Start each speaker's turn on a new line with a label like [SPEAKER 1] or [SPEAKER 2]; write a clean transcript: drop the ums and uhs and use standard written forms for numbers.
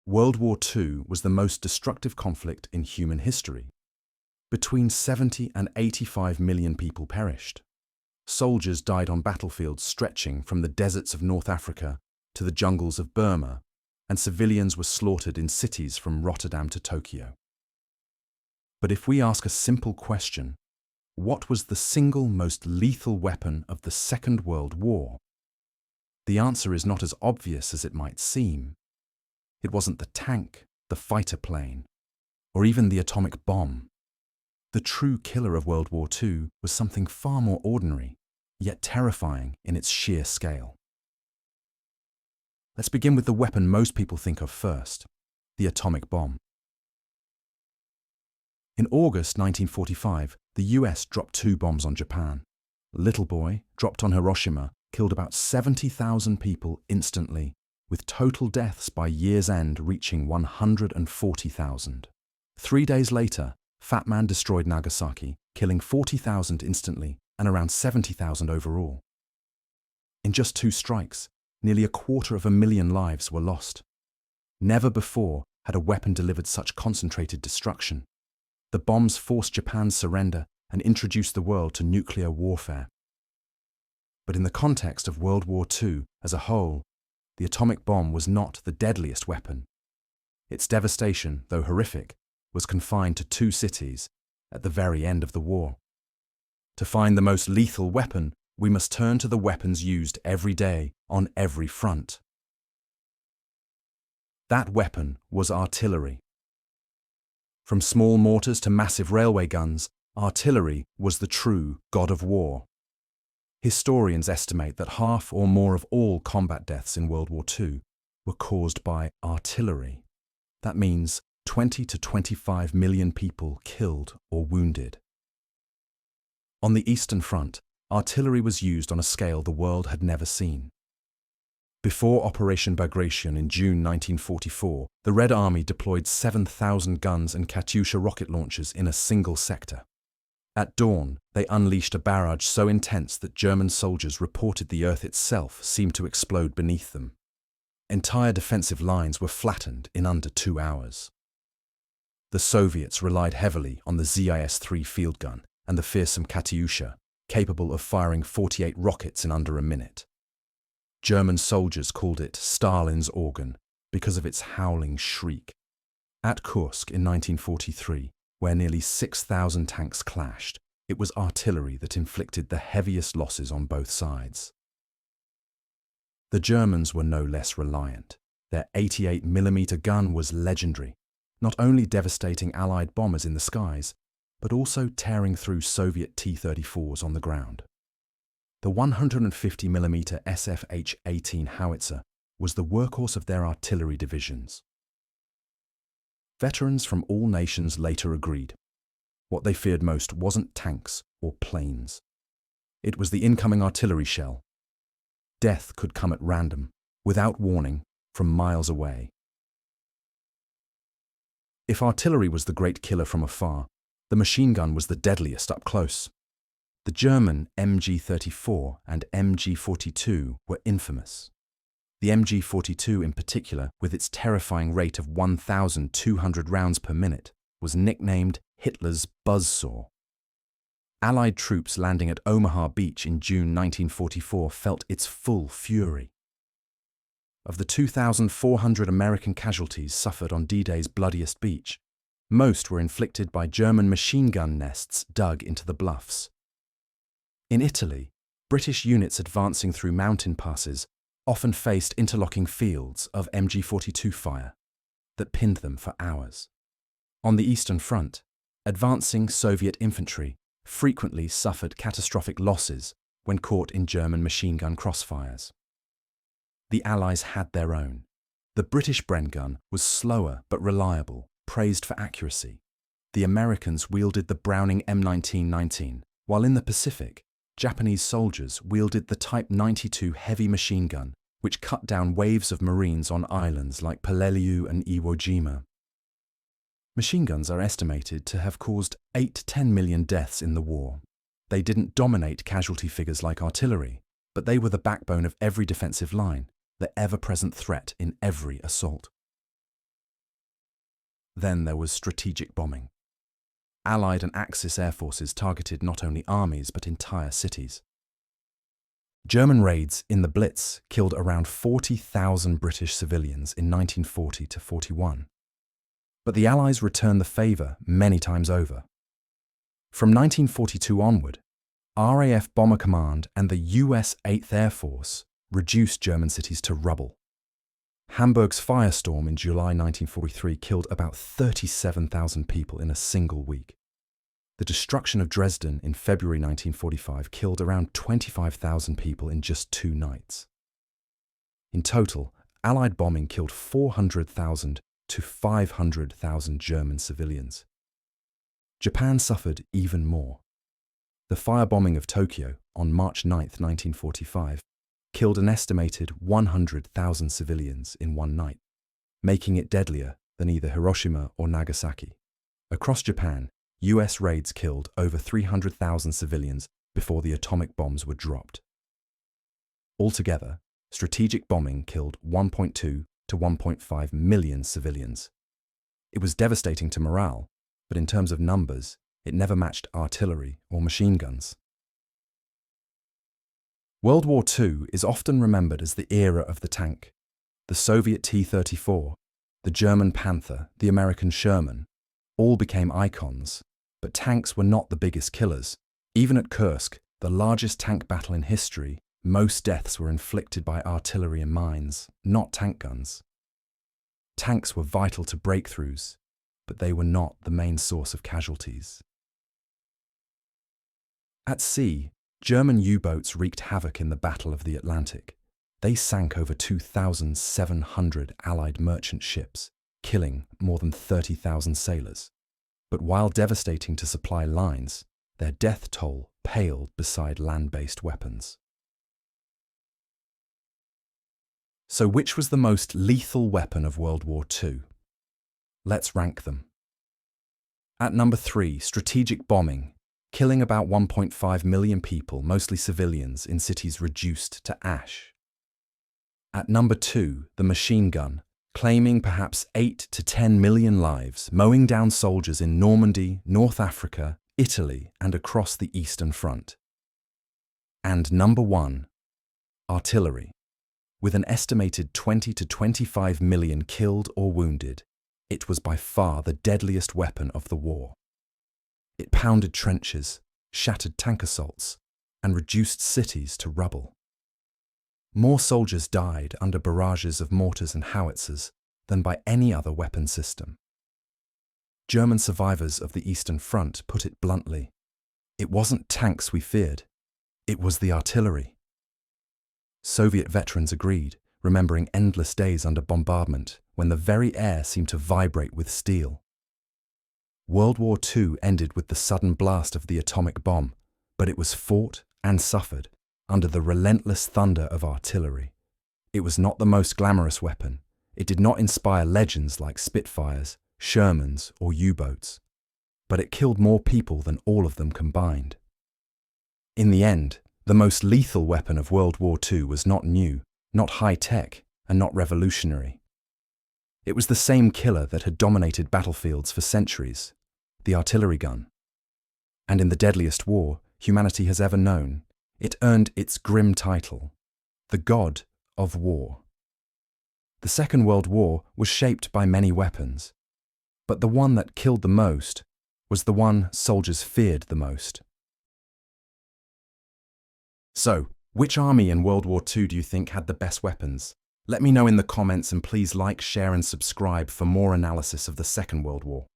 [SPEAKER 1] World War II was the most destructive conflict in human history. Between 70 and 85 million people perished. Soldiers died on battlefields stretching from the deserts of North Africa to the jungles of Burma, and civilians were slaughtered in cities from Rotterdam to Tokyo. But if we ask a simple question, what was the single most lethal weapon of the Second World War? The answer is not as obvious as it might seem. It wasn't the tank, the fighter plane, or even the atomic bomb. The true killer of World War II was something far more ordinary, yet terrifying in its sheer scale. Let's begin with the weapon most people think of first, the atomic bomb. In August 1945, the US dropped 2 bombs on Japan. Little Boy, dropped on Hiroshima, killed about 70,000 people instantly, with total deaths by year's end reaching 140,000. 3 days later, Fat Man destroyed Nagasaki, killing 40,000 instantly and around 70,000 overall. In just 2 strikes, nearly 250,000 lives were lost. Never before had a weapon delivered such concentrated destruction. The bombs forced Japan's surrender and introduced the world to nuclear warfare. But in the context of World War II as a whole, the atomic bomb was not the deadliest weapon. Its devastation, though horrific, was confined to 2 cities at the very end of the war. To find the most lethal weapon, we must turn to the weapons used every day on every front. That weapon was artillery. From small mortars to massive railway guns, artillery was the true god of war. Historians estimate that half or more of all combat deaths in World War II were caused by artillery. That means 20 to 25 million people killed or wounded. On the Eastern Front, artillery was used on a scale the world had never seen. Before Operation Bagration in June 1944, the Red Army deployed 7,000 guns and Katyusha rocket launchers in a single sector. At dawn, they unleashed a barrage so intense that German soldiers reported the earth itself seemed to explode beneath them. Entire defensive lines were flattened in under 2 hours. The Soviets relied heavily on the ZIS-3 field gun and the fearsome Katyusha, capable of firing 48 rockets in under a minute. German soldiers called it Stalin's organ because of its howling shriek. At Kursk in 1943, where nearly 6,000 tanks clashed, it was artillery that inflicted the heaviest losses on both sides. The Germans were no less reliant. Their 88mm gun was legendary, not only devastating Allied bombers in the skies, but also tearing through Soviet T-34s on the ground. The 150mm SFH-18 howitzer was the workhorse of their artillery divisions. Veterans from all nations later agreed. What they feared most wasn't tanks or planes. It was the incoming artillery shell. Death could come at random, without warning, from miles away. If artillery was the great killer from afar, the machine gun was the deadliest up close. The German MG42 and MG42 were infamous. The MG42 in particular, with its terrifying rate of 1,200 rounds per minute, was nicknamed Hitler's buzzsaw. Allied troops landing at Omaha Beach in June 1944 felt its full fury. Of the 2,400 American casualties suffered on D-Day's bloodiest beach, most were inflicted by German machine gun nests dug into the bluffs. In Italy, British units advancing through mountain passes often faced interlocking fields of MG42 fire that pinned them for hours. On the Eastern Front, advancing Soviet infantry frequently suffered catastrophic losses when caught in German machine gun crossfires. The Allies had their own. The British Bren gun was slower but reliable, praised for accuracy. The Americans wielded the Browning M1919, while in the Pacific, Japanese soldiers wielded the Type 92 heavy machine gun, which cut down waves of Marines on islands like Peleliu and Iwo Jima. Machine guns are estimated to have caused 8 to 10 million deaths in the war. They didn't dominate casualty figures like artillery, but they were the backbone of every defensive line, the ever-present threat in every assault. Then there was strategic bombing. Allied and Axis air forces targeted not only armies but entire cities. German raids in the Blitz killed around 40,000 British civilians in 1940 to 41. But the Allies returned the favour many times over. From 1942 onward, RAF Bomber Command and the US 8th Air Force reduced German cities to rubble. Hamburg's firestorm in July 1943 killed about 37,000 people in a single week. The destruction of Dresden in February 1945 killed around 25,000 people in just 2 nights. In total, Allied bombing killed 400,000 to 500,000 German civilians. Japan suffered even more. The firebombing of Tokyo on March 9, 1945, killed an estimated 100,000 civilians in one night, making it deadlier than either Hiroshima or Nagasaki. Across Japan, US raids killed over 300,000 civilians before the atomic bombs were dropped. Altogether, strategic bombing killed 1.2 to 1.5 million civilians. It was devastating to morale, but in terms of numbers, it never matched artillery or machine guns. World War II is often remembered as the era of the tank. The Soviet T-34, the German Panther, the American Sherman, all became icons, but tanks were not the biggest killers. Even at Kursk, the largest tank battle in history, most deaths were inflicted by artillery and mines, not tank guns. Tanks were vital to breakthroughs, but they were not the main source of casualties. At sea, German U-boats wreaked havoc in the Battle of the Atlantic. They sank over 2,700 Allied merchant ships, killing more than 30,000 sailors. But while devastating to supply lines, their death toll paled beside land-based weapons. So which was the most lethal weapon of World War II? Let's rank them. At number 3, strategic bombing, killing about 1.5 million people, mostly civilians, in cities reduced to ash. At number 2, the machine gun, claiming perhaps 8 to 10 million lives, mowing down soldiers in Normandy, North Africa, Italy, and across the Eastern Front. And number 1, artillery. With an estimated 20 to 25 million killed or wounded, it was by far the deadliest weapon of the war. It pounded trenches, shattered tank assaults, and reduced cities to rubble. More soldiers died under barrages of mortars and howitzers than by any other weapon system. German survivors of the Eastern Front put it bluntly: it wasn't tanks we feared, it was the artillery. Soviet veterans agreed, remembering endless days under bombardment when the very air seemed to vibrate with steel. World War II ended with the sudden blast of the atomic bomb, but it was fought and suffered under the relentless thunder of artillery. It was not the most glamorous weapon. It did not inspire legends like Spitfires, Shermans, or U-boats, but it killed more people than all of them combined. In the end, the most lethal weapon of World War II was not new, not high-tech, and not revolutionary. It was the same killer that had dominated battlefields for centuries, the artillery gun. And in the deadliest war humanity has ever known, it earned its grim title, the God of War. The Second World War was shaped by many weapons, but the one that killed the most was the one soldiers feared the most. So, which army in World War II do you think had the best weapons? Let me know in the comments, and please like, share and subscribe for more analysis of the Second World War.